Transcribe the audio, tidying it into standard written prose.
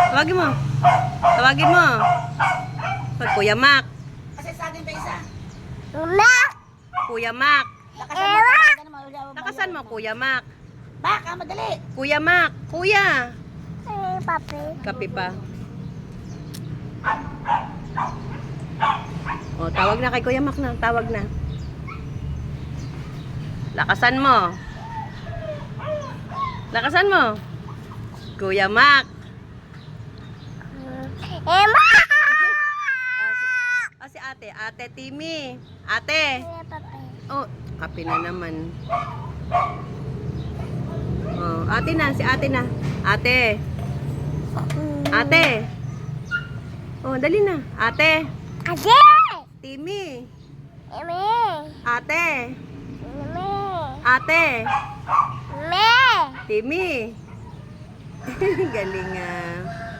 Tawagin mo. Tawagin mo. Kuya Mac. Kasi sa akin pa isa. Mak! Kuya Mac. Lakasan mo. Kuya Mac. Baka, madali. Kuya Mac. Kuya. Papi. Kape pa. O, tawag na kay Kuya Mac na. Tawag na. Lakasan mo. Lakasan mo. Kuya Mac. Mak! Si ate. Ate Timmy. Ate. Papi. Oh, kape na naman. Oh, ate na. Si ate na. Ate. Ate. Oh, dali na. Ate. Ate! Timmy. Eme! Ate. Eme! Ate. Me! Timmy. Galing ah.